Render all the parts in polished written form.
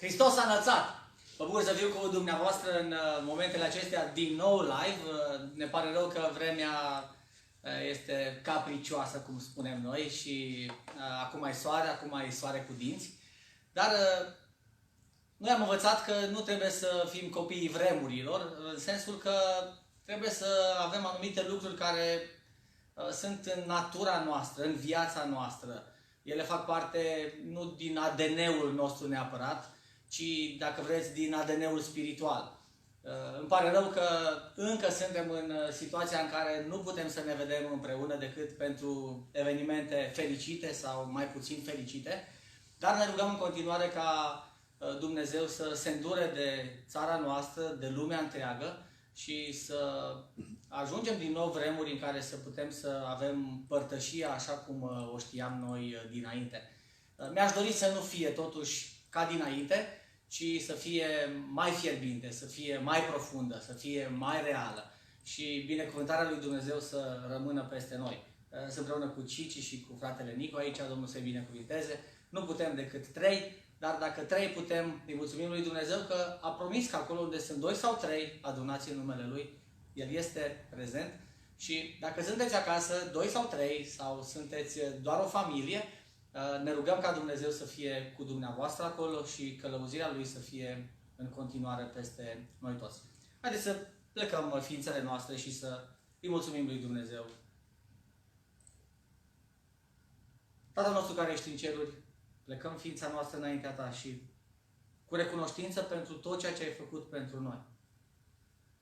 Hristos a înălțat! Mă bucur să fiu cu dumneavoastră în momentele acestea din nou live. Ne pare rău că vremea este capricioasă, cum spunem noi, și acum ai soare, acum ai soare cu dinți. Dar noi am învățat că nu trebuie să fim copiii vremurilor, în sensul că trebuie să avem anumite lucruri care sunt în natura noastră, în viața noastră. Ele fac parte nu din ADN-ul nostru neapărat, ci, dacă vreți, din ADN-ul spiritual. Îmi pare rău că încă suntem în situația în care nu putem să ne vedem împreună decât pentru evenimente fericite sau mai puțin fericite, dar ne rugăm în continuare ca Dumnezeu să se îndure de țara noastră, de lumea întreagă și să ajungem din nou vremuri în care să putem să avem părtășia așa cum o știam noi dinainte. Mi-aș dori să nu fie totuși ca dinainte, ci să fie mai fierbinte, să fie mai profundă, să fie mai reală și binecuvântarea lui Dumnezeu să rămână peste noi. Sunt împreună cu Cici și cu fratele Nicu aici, Domnul să-i binecuvinteze. Nu putem decât 3, dar dacă 3 putem, îi mulțumim lui Dumnezeu că a promis că acolo unde sunt 2 sau 3 adunați în numele Lui, El este prezent. Și dacă sunteți acasă, 2 sau 3, sau sunteți doar o familie, ne rugăm ca Dumnezeu să fie cu dumneavoastră acolo și călăuzirea Lui să fie în continuare peste noi toți. Haideți să plecăm ființele noastre și să îi mulțumim lui Dumnezeu. Tatăl nostru care ești în ceruri, plecăm ființa noastră înaintea Ta și cu recunoștință pentru tot ceea ce ai făcut pentru noi.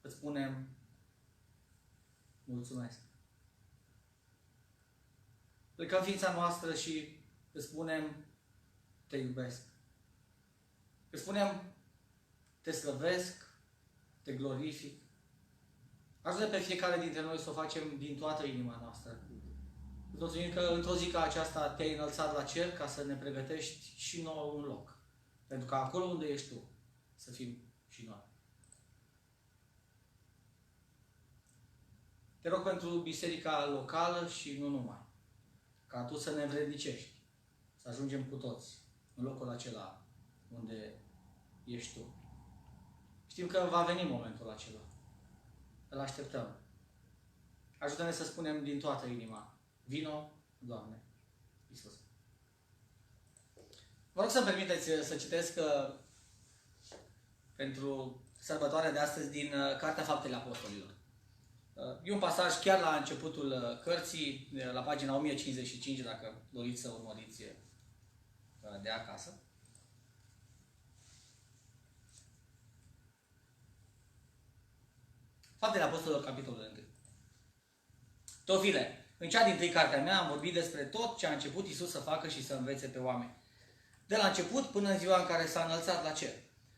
Îți spunem mulțumesc. Plecăm ființa noastră și îți spunem te iubesc. Îți spunem te slăvesc, te glorific. Ajută pe fiecare dintre noi să o facem din toată inima noastră. Îți mulțumim că într-o zi ca aceasta te-ai înălțat la cer ca să ne pregătești și nouă un loc. Pentru că acolo unde ești Tu, să fim și noi. Te rog pentru biserica locală și nu numai. Ca Tu să ne învrednicești. Să ajungem cu toți în locul acela unde ești Tu. Știm că va veni momentul acela. Îl așteptăm. Ajută-ne să spunem din toată inima: vino, Doamne, Iisus. Vă rog să-mi permiteți să citesc pentru sărbătoarea de astăzi din Cartea Faptele Apostolilor. E un pasaj chiar la începutul cărții, la pagina 1055, dacă doriți să urmăriți de acasă. Faptele Apostolilor, capitolul 1. Teofile, în cea dintâi cartea mea am vorbit despre tot ce a început Iisus să facă și să învețe pe oameni. De la început până în ziua în care s-a înălțat la cer.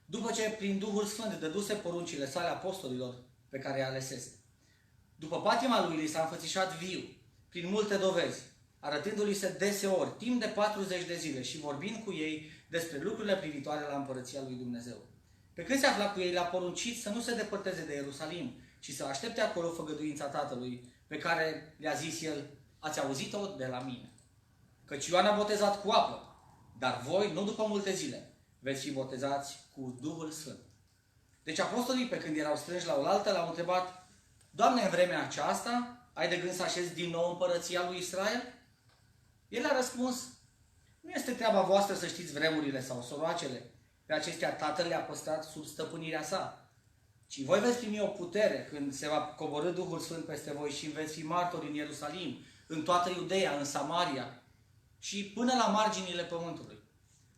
După ce prin Duhul Sfânt dăduse poruncile sale apostolilor pe care i-a alesese. După patima lui li s-a înfățișat viu, prin multe dovezi, arătându-li se deseori, timp de 40 de zile și vorbind cu ei despre lucrurile privitoare la împărăția lui Dumnezeu. Pe când se afla cu ei, le-a poruncit să nu se depărteze de Ierusalim, ci să aștepte acolo făgăduința Tatălui, pe care le-a zis el: ați auzit-o de la mine. Căci Ioan a botezat cu apă, dar voi, nu după multe zile, veți fi botezați cu Duhul Sfânt. Deci apostolii, pe când erau strânși la oaltă, l-au întrebat: Doamne, în vremea aceasta ai de gând să așezi din nou împărăția lui Israel? El a răspuns: nu este treaba voastră să știți vremurile sau soroacele. Pe acestea Tatăl le-a păstrat sub stăpânirea sa. Ci voi veți primi o putere când se va coborî Duhul Sfânt peste voi și veți fi martori în Ierusalim, în toată Iudeea, în Samaria și până la marginile pământului.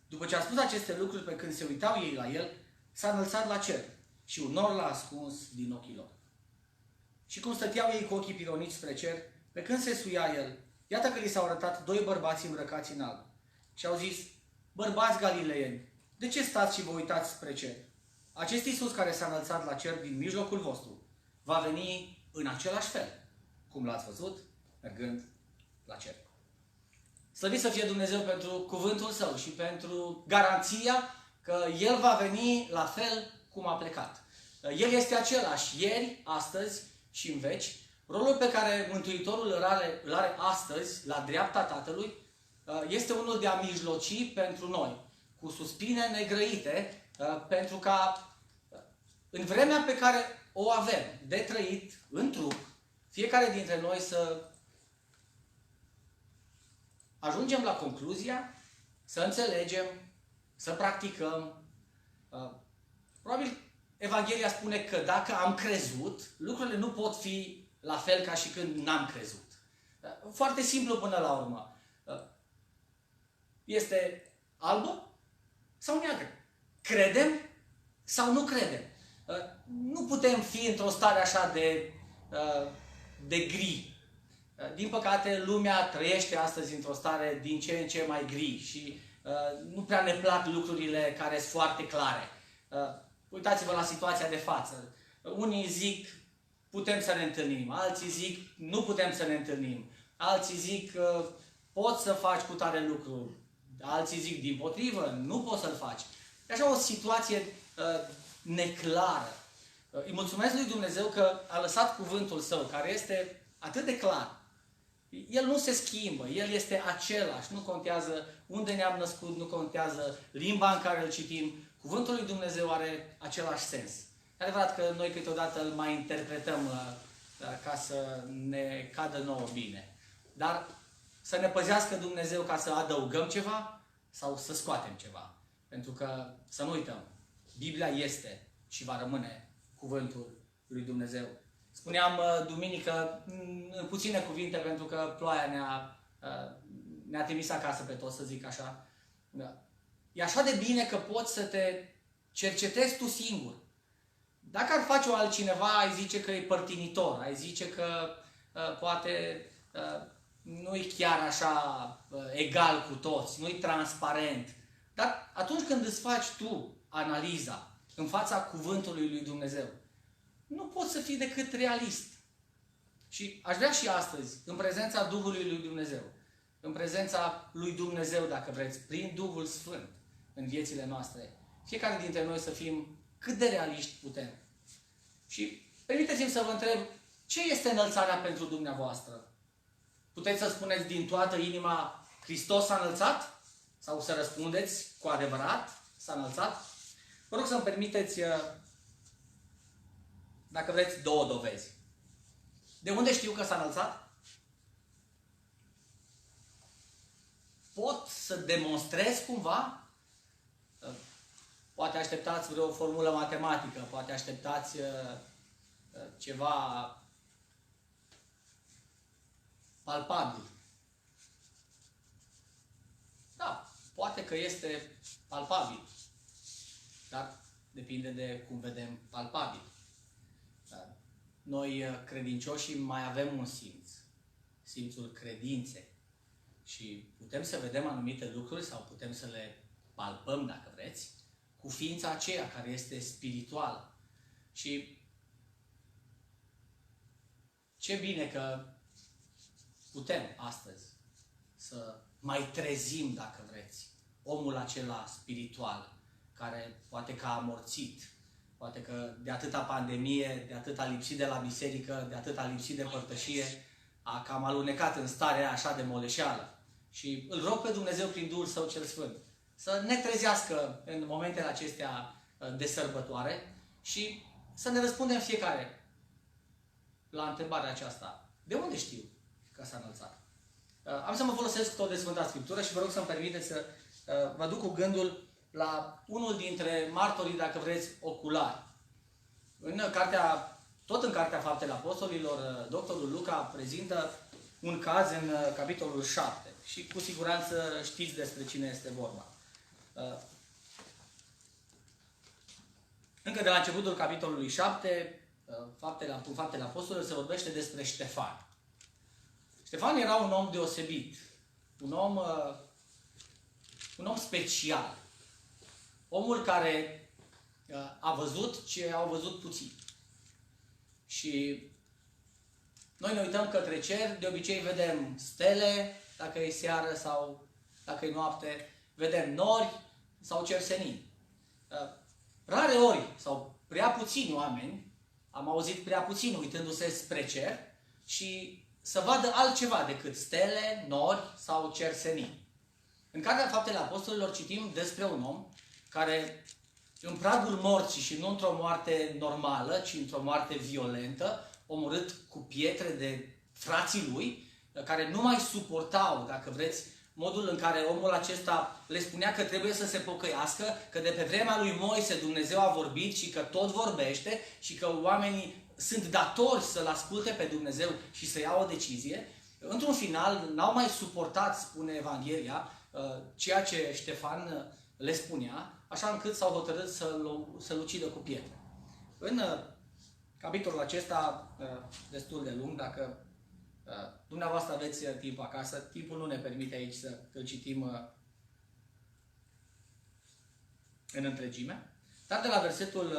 După ce a spus aceste lucruri, pe când se uitau ei la el, s-a înălțat la cer și un nor l-a ascuns din ochii lor. Și cum stăteau ei cu ochii pironiți spre cer, pe când se suia el, iată că li s-au arătat 2 bărbați îmbrăcați în alb. Și au zis: bărbați galileieni, de ce stați și vă uitați spre cer? Acest Iisus care s-a înălțat la cer din mijlocul vostru va veni în același fel, cum l-ați văzut, mergând la cer. Slăvit să fie Dumnezeu pentru cuvântul Său și pentru garanția că El va veni la fel cum a plecat. El este același ieri, astăzi și în veci. Rolul pe care Mântuitorul îl are astăzi, la dreapta Tatălui, este unul de a mijloci pentru noi. cu suspine negrăite, pentru ca în vremea pe care o avem de trăit în trup, fiecare dintre noi să ajungem la concluzia, să înțelegem, să practicăm. Probabil Evanghelia spune că dacă am crezut, lucrurile nu pot fi la fel ca și când n-am crezut. Foarte simplu până la urmă. Este albă sau neagră? Credem sau nu credem? Nu putem fi într-o stare așa de gri. Din păcate, lumea trăiește astăzi într-o stare din ce în ce mai gri și nu prea ne plac lucrurile care sunt foarte clare. Uitați-vă la situația de față. Unii zic, putem să ne întâlnim. Alții zic, nu putem să ne întâlnim. Alții zic, poți să faci cu tare lucruri. Alții zic, dimpotrivă, nu poți să-l faci. E așa o situație neclară. Îi mulțumesc lui Dumnezeu că a lăsat cuvântul Său, care este atât de clar. El nu se schimbă, El este același. Nu contează unde ne-am născut, nu contează limba în care îl citim. Cuvântul lui Dumnezeu are același sens. E adevărat că noi câteodată îl mai interpretăm ca să ne cadă nouă bine. Dar să ne păzească Dumnezeu ca să adăugăm ceva sau să scoatem ceva. Pentru că, să nu uităm, Biblia este și va rămâne cuvântul lui Dumnezeu. Spuneam duminică, în puține cuvinte, pentru că ploaia ne-a trimis acasă pe toți, să zic așa. E așa de bine că poți să te cercetezi tu singur. Dacă ar face-o altcineva, ai zice că e părtinitor, ai zice că poate nu-i chiar așa egal cu toți, nu-i transparent. Dar atunci când îți faci tu analiza în fața cuvântului lui Dumnezeu, nu poți să fii decât realist. Și aș vrea și astăzi, în prezența Duhului lui Dumnezeu, în prezența lui Dumnezeu, dacă vreți, prin Duhul Sfânt în viețile noastre, fiecare dintre noi să fim cât de realiști putem. Și permiteți-mi să vă întreb, ce este înălțarea pentru dumneavoastră? Puteți să spuneți din toată inima, Hristos s-a înălțat? Sau să răspundeți cu adevărat, s-a înălțat? Vă rog să-mi permiteți, dacă vreți, două dovezi. De unde știu că s-a înălțat? Pot să demonstrez cumva? Poate așteptați vreo formulă matematică, poate așteptați ceva palpabil. Da, poate că este palpabil, dar depinde de cum vedem palpabil. Noi, credincioșii, mai avem un simț, simțul credinței. Și putem să vedem anumite lucruri sau putem să le palpăm, dacă vreți, cu ființa aceea care este spirituală. Și ce bine că putem astăzi să mai trezim, dacă vreți, omul acela spiritual, care poate că a amorțit, poate că de atâta pandemie, de atât a lipsit de la biserică, de atât a lipsit de părtășie, a cam alunecat în starea așa de moleșeală. Și îl rog pe Dumnezeu prin Duhul Său cel Sfânt să ne trezească în momentele acestea de sărbătoare și să ne răspundem fiecare la întrebarea aceasta. De unde știu că s-a înălțat? Am să mă folosesc tot de Sfânta Scriptură și vă rog să-mi permiteți să vă duc cu gândul la unul dintre martorii, dacă vreți, oculari. Tot în Cartea Faptele Apostolilor, doctorul Luca prezintă un caz în capitolul 7 și cu siguranță știți despre cine este vorba. Încă de la începutul capitolului 7, Faptele Apostolilor, se vorbește despre Ștefan. Ștefan era un om deosebit, un om special, omul care a văzut ce au văzut puțini. Și noi ne uităm către cer, de obicei vedem stele, dacă e seară sau dacă e noapte, vedem nori sau cersenii. Rare ori, sau prea puțini oameni, am auzit prea puțini uitându-se spre cer și să vadă altceva decât stele, nori sau cersenii. În Cartea Faptele Apostolilor citim despre un om care, în pragul morții și nu într-o moarte normală, ci într-o moarte violentă, omorât cu pietre de frații lui, care nu mai suportau, dacă vreți, modul în care omul acesta le spunea că trebuie să se pocăiască, că de pe vremea lui Moise Dumnezeu a vorbit și că tot vorbește și că oamenii sunt datori să-L asculte pe Dumnezeu și să ia o decizie. Într-un final, n-au mai suportat, spune Evanghelia, ceea ce Ștefan le spunea, așa încât s-au hotărât să-l ucidă cu pietre. În capitolul acesta, destul de lung, dacă dumneavoastră aveți timp acasă, timpul nu ne permite aici să îl citim în întregime, dar de la versetul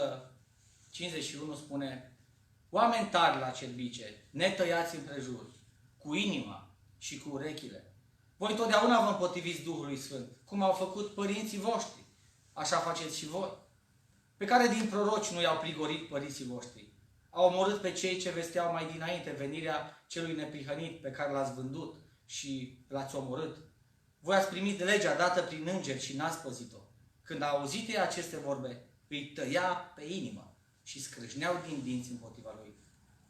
51 spune: oameni tari la cerbice, netăiați împrejur, cu inima și cu urechile. Voi totdeauna vă împotriviți Duhului Sfânt, cum au făcut părinții voștri, așa faceți și voi. Pe care din proroci nu i-au prigorit părinții voștri? Au omorât pe cei ce vesteau mai dinainte venirea celui neprihănit pe care l-ați vândut și l-ați omorât. Voi ați primit legea dată prin îngeri și n-ați păzit-o. Când au auzit ei aceste vorbe, îi tăia pe inimă și scrâșneau din dinți împotriva lui.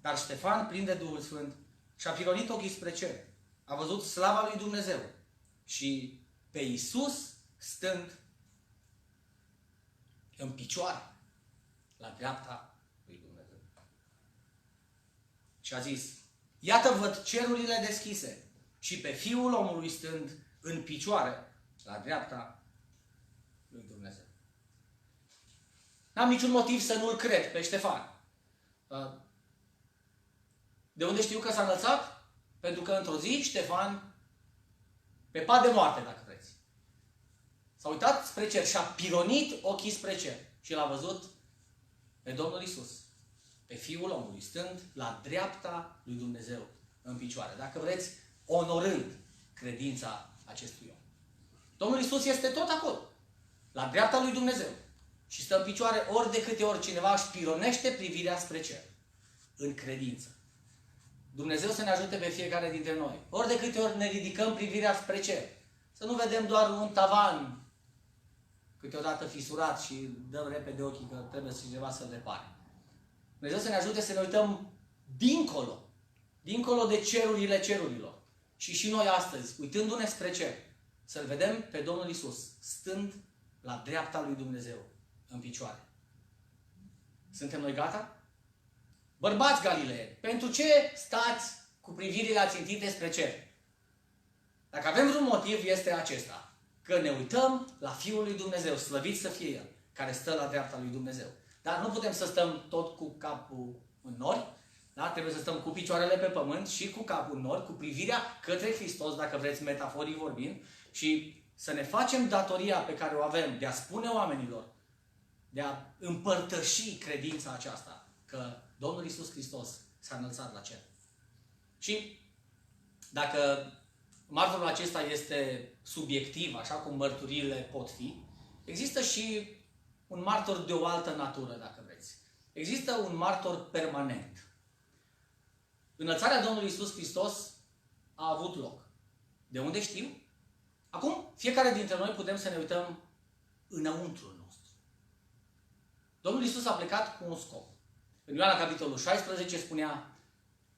Dar Ștefan, plin de Duhul Sfânt, și-a pironit ochii spre cer. A văzut slava lui Dumnezeu și pe Iisus stând în picioare la dreapta lui Dumnezeu. Și a zis: iată văd cerurile deschise și pe Fiul omului stând în picioare la dreapta lui Dumnezeu. N-am niciun motiv să nu-l cred pe Ștefan. De unde știu că s-a înălțat? Pentru că într-o zi Ștefan, pe pat de moarte, dacă vreți, s-a uitat spre cer și a pironit ochii spre cer și l-a văzut pe Domnul Iisus, pe Fiul omului, stând la dreapta lui Dumnezeu în picioare. Dacă vreți, onorând credința acestui om. Domnul Iisus este tot acolo, la dreapta lui Dumnezeu. Și stă în picioare ori de câte ori cineva își pironește privirea spre cer. În credință. Dumnezeu să ne ajute pe fiecare dintre noi. Ori de câte ori ne ridicăm privirea spre cer. Să nu vedem doar un tavan câteodată fisurat și dăm repede ochii că trebuie să cineva să-l repare. Dumnezeu să ne ajute să ne uităm dincolo. Dincolo de cerurile cerurilor. Și noi astăzi, uitându-ne spre cer, să-L vedem pe Domnul Iisus stând la dreapta lui Dumnezeu în picioare. Suntem noi gata? Bărbați Galilee, pentru ce stați cu privirile ațintite spre cer? Dacă avem vreun motiv, este acesta. Că ne uităm la Fiul lui Dumnezeu, slăvit să fie El, care stă la dreapta lui Dumnezeu. Dar nu putem să stăm tot cu capul în nori, da? Trebuie să stăm cu picioarele pe pământ și cu capul în nori, cu privirea către Hristos, dacă vreți, metaforii vorbind, și să ne facem datoria pe care o avem de a spune oamenilor, de a împărtăși credința aceasta, că Domnul Iisus Hristos s-a înălțat la cer. Și dacă martorul acesta este subiectiv, așa cum mărturiile pot fi, există și un martor de o altă natură, dacă vreți. Există un martor permanent. Înălțarea Domnului Iisus Hristos a avut loc. De unde știm? Acum, fiecare dintre noi putem să ne uităm înăuntrul nostru. Domnul Iisus a plecat cu un scop. În Ioana capitolul 16 spunea: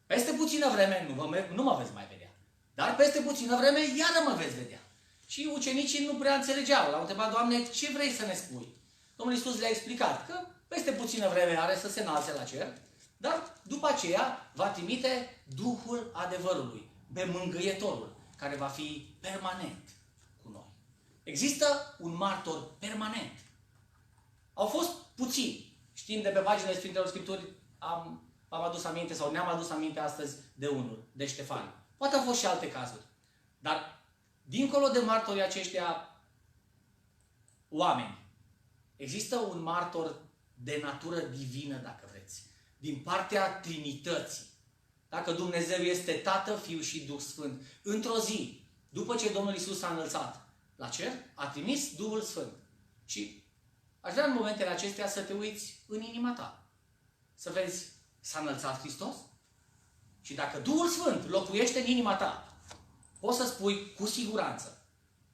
peste puțină vreme nu mă veți mai vedea. Dar peste puțină vreme iară mă veți vedea. Și ucenicii nu prea înțelegeau. L-au întrebat: Doamne, ce vrei să ne spui? Domnul Iisus le-a explicat că peste puțină vreme are să se înalțe la cer, dar după aceea va trimite Duhul adevărului, pe Mângâietorul, care va fi permanent cu noi. Există un martor permanent. Au fost puțini. Știm de pe paginile Sfintelor Scripturi, am adus aminte sau ne-am adus aminte astăzi de unul, de Ștefan. Poate au fost și alte cazuri. Dar, dincolo de martorii aceștia oameni, există un martor de natură divină, dacă vreți, din partea Trinității. Dacă Dumnezeu este Tată, Fiu și Duh Sfânt, într-o zi, după ce Domnul Iisus s-a înălțat la cer, a trimis Duhul Sfânt. Și aș vrea în momentele acestea să te uiți în inima ta. Să vezi, s-a înălțat Hristos? Și dacă Duhul Sfânt locuiește în inima ta, poți să spui cu siguranță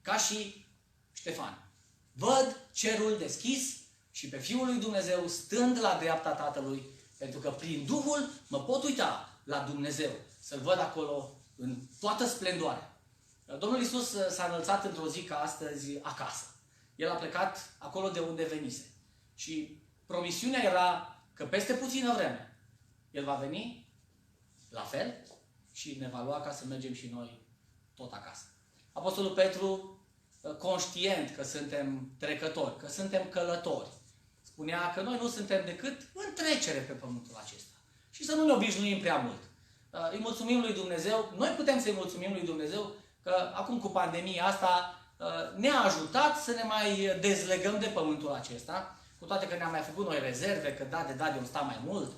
ca și Ștefan. Văd cerul deschis și pe Fiul lui Dumnezeu stând la dreapta Tatălui, pentru că prin Duhul mă pot uita la Dumnezeu, să-L văd acolo în toată splendoarea. Domnul Iisus s-a înălțat într-o zi ca astăzi acasă. El a plecat acolo de unde venise. Și promisiunea era că peste puțină vreme El va veni la fel și ne va lua ca să mergem și noi tot acasă. Apostolul Petru, conștient că suntem trecători, că suntem călători, spunea că noi nu suntem decât în trecere pe pământul acesta. Și să nu ne obișnuim prea mult. Îi mulțumim lui Dumnezeu, noi putem să-i mulțumim lui Dumnezeu că acum cu pandemia asta ne-a ajutat să ne mai dezlegăm de pământul acesta, cu toate că ne-am mai făcut noi rezerve, că da, de vom sta mai mult,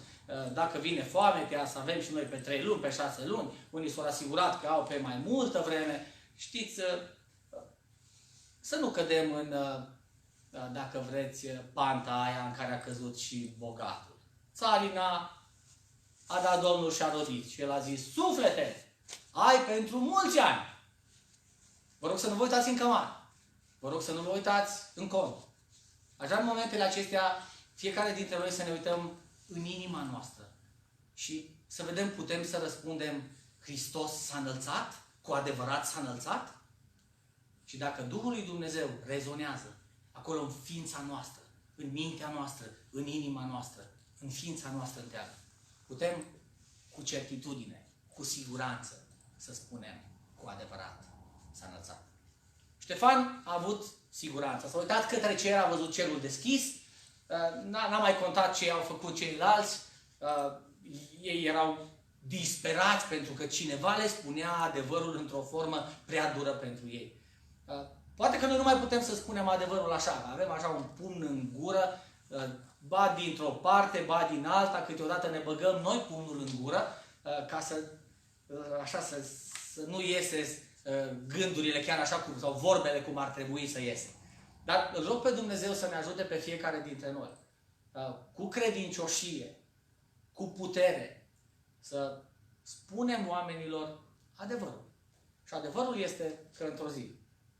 dacă vine foametea, să avem și noi pe 3 luni, pe 6 luni, unii s-au asigurat că au pe mai multă vreme. Știți, să nu cădem în, dacă vreți, panta aia în care a căzut și bogatul. Țarina a dat Domnul și a rodit și el a zis: suflete, ai pentru mulți ani. Vă rog să nu vă uitați în cămară. Vă rog să nu vă uitați în cont. Așa, în momentele acestea, fiecare dintre noi să ne uităm în inima noastră și să vedem, putem să răspundem: Hristos s-a înălțat? Cu adevărat s-a înălțat? Și dacă Duhul lui Dumnezeu rezonează acolo în ființa noastră, în mintea noastră, în inima noastră, în ființa noastră întreagă, putem cu certitudine, cu siguranță să spunem: cu adevărat s-a înălțat. Ștefan a avut siguranță. S-a uitat către cer, a văzut cerul deschis, n-a mai contat ce au făcut ceilalți, ei erau disperați pentru că cineva le spunea adevărul într-o formă prea dură pentru ei. Poate că noi nu mai putem să spunem adevărul așa, avem așa un pumn în gură, ba dintr-o parte, ba din alta, câteodată ne băgăm noi pumnul în gură, ca să nu iese gândurile chiar așa cum, sau vorbele cum ar trebui să iese. Dar îl rog pe Dumnezeu să ne ajute pe fiecare dintre noi, cu credincioșie, cu putere, să spunem oamenilor adevărul. Și adevărul este că într-o zi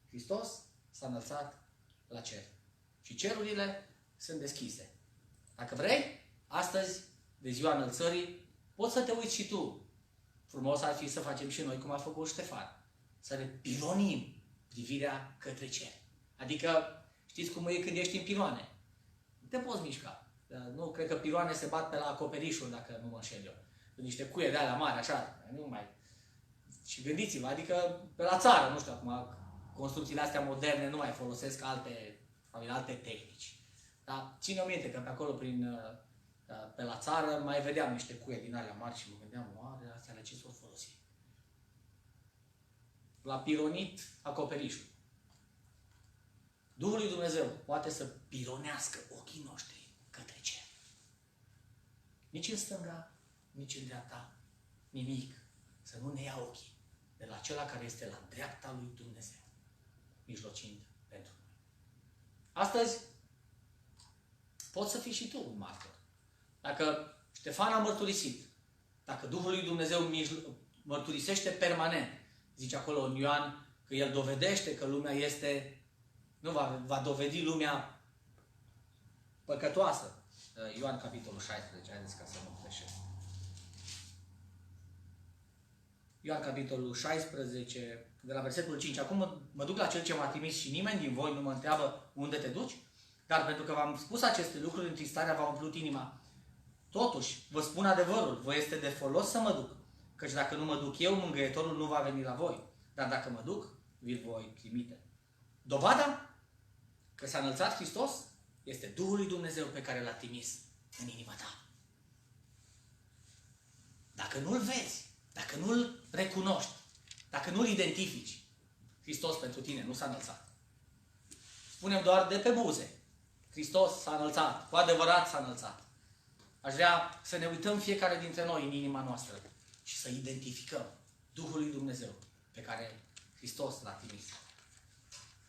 Hristos s-a înălțat la cer. Și cerurile sunt deschise. Dacă vrei, astăzi, de ziua înălțării, poți să te uiți și tu. Frumos ar fi să facem și noi cum a făcut Ștefan. Să ne pilonim privirea către cer. Adică, știți cum e când ești în piloane? Nu te poți mișca. Nu cred că piloane se bat pe la acoperișul, dacă nu mă înșel eu. Cu niște cuie de alea mari, așa. Nu mai... Și gândiți-vă, adică pe la țară, nu știu acum, construcțiile astea moderne nu mai folosesc alte tehnici. Dar ține-o minte că pe acolo, pe la țară, mai vedeam niște cuie din alea mari și mă gândeam: oare astea la ce s-o folosi? La pironit acoperișul. Duhul lui Dumnezeu poate să pironească ochii noștri către cer. Nici în stânga, nici în dreapta, nimic să nu ne ia ochii de la acela care este la dreapta lui Dumnezeu, mijlocind pentru noi. Astăzi poți să fii și tu un martor. Dacă Ștefan a mărturisit, dacă Duhul lui Dumnezeu mărturisește permanent, zice acolo în Ioan că El dovedește că lumea este, nu va dovedi lumea păcătoasă. Ioan capitolul 16, haideți ca să nu greșesc. Ioan capitolul 16, de la versetul 5. Acum mă duc la Cel ce m-a trimis și nimeni din voi nu mă întreabă: unde te duci? Dar pentru că v-am spus aceste lucruri, întristarea v-a umplut inima. Totuși, vă spun adevărul, vă este de folos să mă duc. Căci dacă nu mă duc eu, mângâietorul nu va veni la voi. Dar dacă mă duc, vi-l voi trimite. Dovada că s-a înălțat Hristos este Duhul lui Dumnezeu pe care l-a trimis în inima ta. Dacă nu-l vezi, dacă nu-l recunoști, dacă nu-l identifici, Hristos pentru tine nu s-a înălțat. Spunem doar de pe buze: Hristos s-a înălțat, cu adevărat s-a înălțat. Aș vrea să ne uităm fiecare dintre noi în inima noastră și să identificăm Duhul lui Dumnezeu pe care Hristos l-a trimis.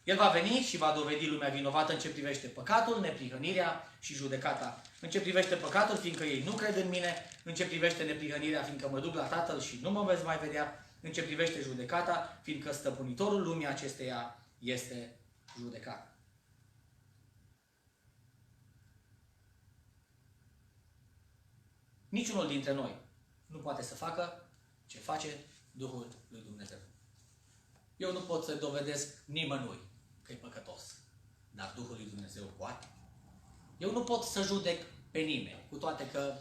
El va veni și va dovedi lumea vinovată în ce privește păcatul, neprihănirea și judecata. În ce privește păcatul, fiindcă ei nu cred în mine; în ce privește neprihănirea, fiindcă mă duc la Tatăl și nu mă veți mai vedea; în ce privește judecata, fiindcă stăpânitorul lumii acesteia este judecat. Niciunul dintre noi nu poate să facă ce face Duhul lui Dumnezeu. Eu nu pot să dovedesc nimănui că e păcătos, dar Duhul lui Dumnezeu poate. Eu nu pot să judec pe nimeni, cu toate că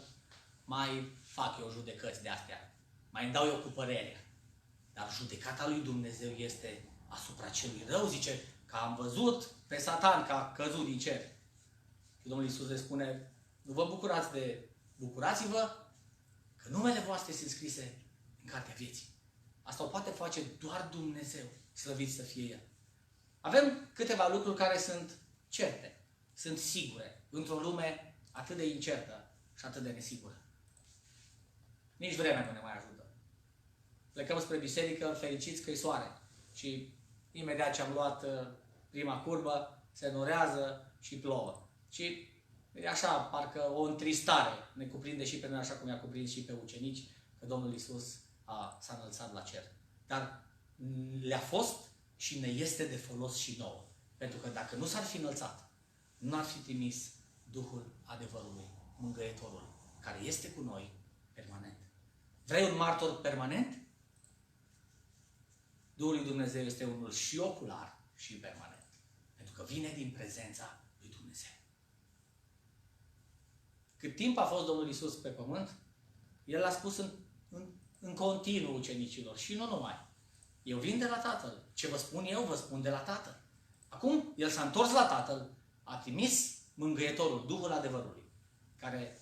mai fac eu judecăți de astea, mai îmi dau eu cu părerea. Dar judecata lui Dumnezeu este asupra celui rău, zice, că am văzut pe Satan că a căzut din cer. Și Domnul Iisus le spune, nu vă bucurați bucurați-vă că numele voastre sunt scrise în cartea vieții. Asta o poate face doar Dumnezeu, slăvit să fie El. Avem câteva lucruri care sunt certe, sunt sigure, într-o lume atât de incertă și atât de nesigură. Nici vremea nu ne mai ajută. Plecăm spre biserică, fericiți că e soare. Și imediat ce am luat prima curbă, se norează și plouă. Și e așa, parcă o întristare ne cuprinde și pe noi, așa cum i-a cuprins și pe ucenici, că Domnul Iisus s-a înălțat la cer. Dar le-a fost și ne este de folos și nouă. Pentru că dacă nu s-ar fi înălțat, nu ar fi trimis Duhul adevărului, Mângâietorul, care este cu noi permanent. Vrei un martor permanent? Duhul lui Dumnezeu este unul și ocular și permanent. Pentru că vine din prezența lui Dumnezeu. Cât timp a fost Domnul Iisus pe pământ, El a spus în continuu ucenicilor și nu numai. Eu vin de la Tatăl. Ce vă spun eu, vă spun de la Tatăl. Acum, El s-a întors la Tatăl, a trimis Mângâietorul, Duhul adevărului, care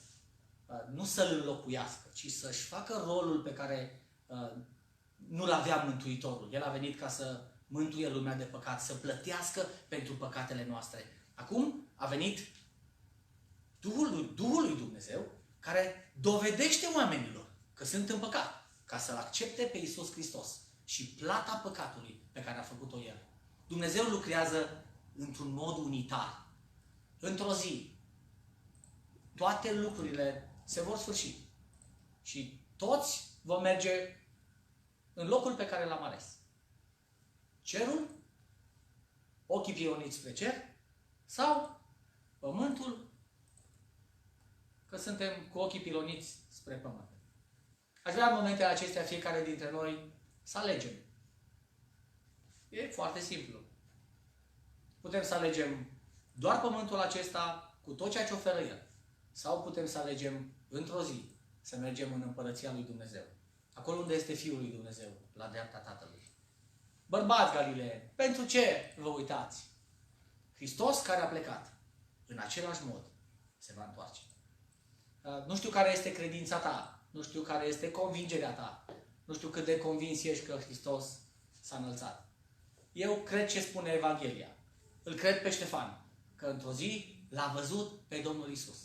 nu să-L înlocuiască, ci să-și facă rolul pe care nu-L avea Mântuitorul. El a venit ca să mântuie lumea de păcat, să plătească pentru păcatele noastre. Acum a venit Duhul lui Dumnezeu, care dovedește oamenilor că sunt în păcat, ca să-L accepte pe Iisus Hristos și plata păcatului pe care a făcut-o El. Dumnezeu lucrează într-un mod unitar. Într-o zi, toate lucrurile se vor sfârși. Și toți vom merge în locul pe care l-am ales. Cerul, ochii pioniți spre cer, sau pământul, că suntem cu ochii piloniți spre pământ. Aș vrea în momentele acestea fiecare dintre noi să alegem. E foarte simplu. Putem să alegem doar pământul acesta cu tot ceea ce oferă El. Sau putem să alegem într-o zi să mergem în Împărăția lui Dumnezeu. Acolo unde este Fiul lui Dumnezeu, la dreapta Tatălui. Bărbați Galileeni, pentru ce vă uitați? Hristos care a plecat, în același mod, se va întoarce. Nu știu care este credința ta, nu știu care este convingerea ta, nu știu cât de convins ești că Hristos s-a înălțat. Eu cred ce spune Evanghelia. Îl cred pe Ștefan, că într-o zi l-a văzut pe Domnul Iisus.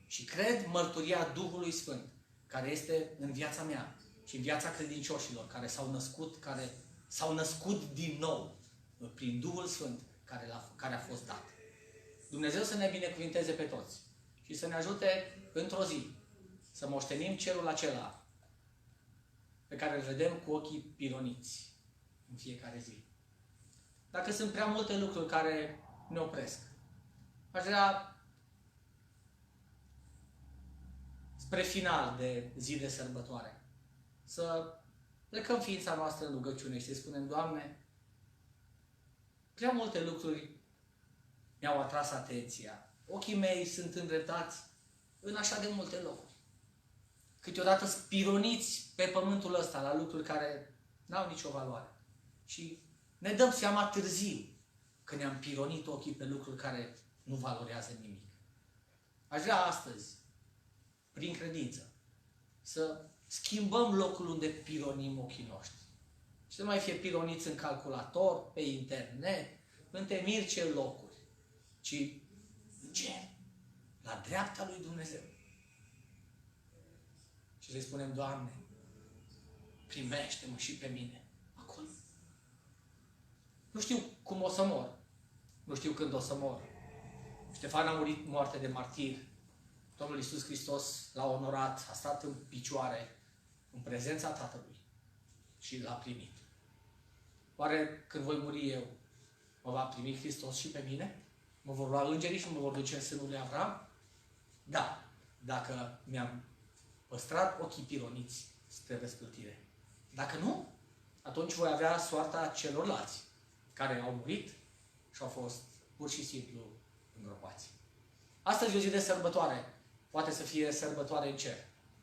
Și cred mărturia Duhului Sfânt, care este în viața mea și în viața credincioșilor care s-au născut din nou prin Duhul Sfânt care a fost dat. Dumnezeu să ne binecuvinteze pe toți și să ne ajute într-o zi să moștenim cerul acela pe care îl vedem cu ochii pironiți în fiecare zi. Dacă sunt prea multe lucruri care ne opresc, aș vrea spre final de zi de sărbătoare să plecăm ființa noastră în rugăciune și să spunem, Doamne, prea multe lucruri mi-au atras atenția. Ochii mei sunt îndreptați în așa de multe locuri. Câteodată spironiți pe pământul ăsta la lucruri care n-au nicio valoare. Și ne dăm seama târziu că ne-am pironit ochii pe lucruri care nu valorează nimic. Aș vrea astăzi, prin credință, să schimbăm locul unde pironim ochii noștri. Și să nu mai fie pironiți în calculator, pe internet, în temirice locuri, ci în cer, la dreapta lui Dumnezeu. Și să-i spunem, Doamne, primește-mă și pe mine acolo. Nu știu cum o să mor. Nu știu când o să mor. Ștefan a murit moarte de martir. Domnul Iisus Hristos l-a onorat, a stat în picioare, în prezența Tatălui și l-a primit. Oare când voi muri eu, mă va primi Hristos și pe mine? Mă vor lua îngerii și mă vor duce în sânul lui Avram? Da, dacă mi-am păstrat ochii pironiți spre răsplătire. Dacă nu, atunci voi avea soarta celorlalți care au murit și au fost pur și simplu îngropați. Astăzi e o zi de sărbătoare. Poate să fie sărbătoare în cer.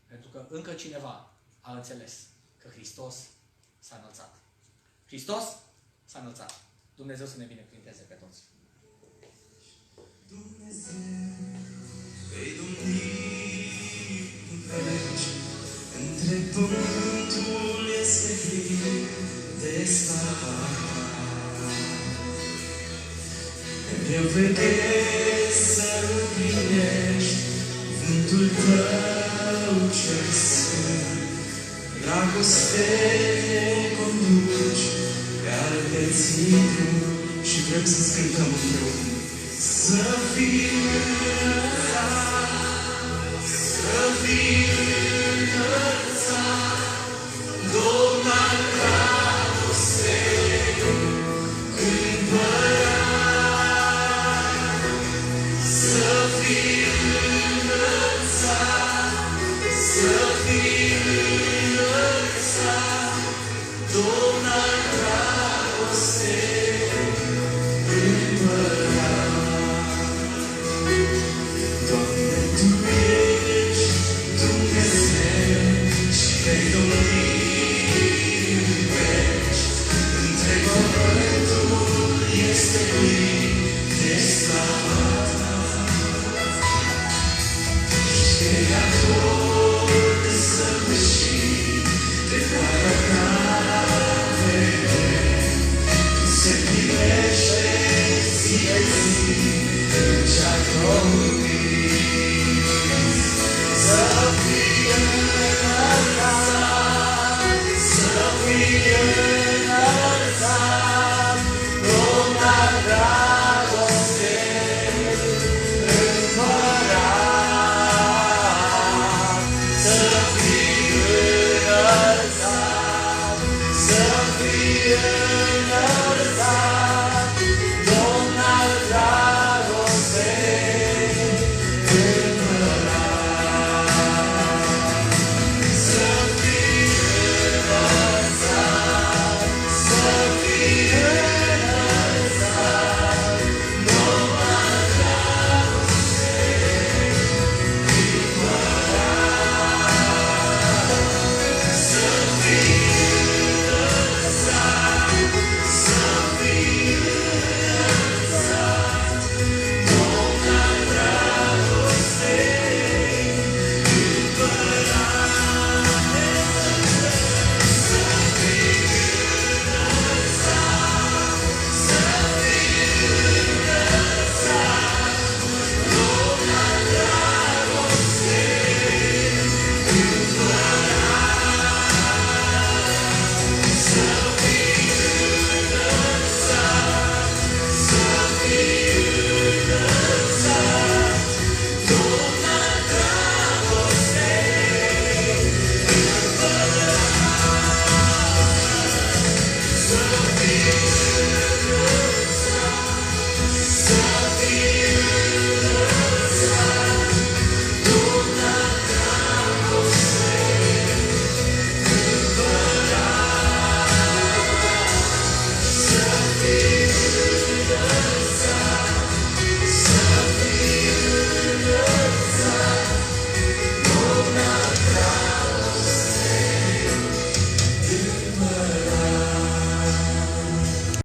Pentru că încă cineva a înțeles că Hristos s-a înălțat. Hristos s-a înălțat. Dumnezeu să ne binecuvinteze pe toți. Dumnezeu, vei domni în veci, între pământul este plin de slava. Eu vedeți să împlinești cuvântul tău cel sfânt. Dragoste ne conduci, iar te ținut și vrem să-ți cântăm împreună. Să fii înălțat, să fii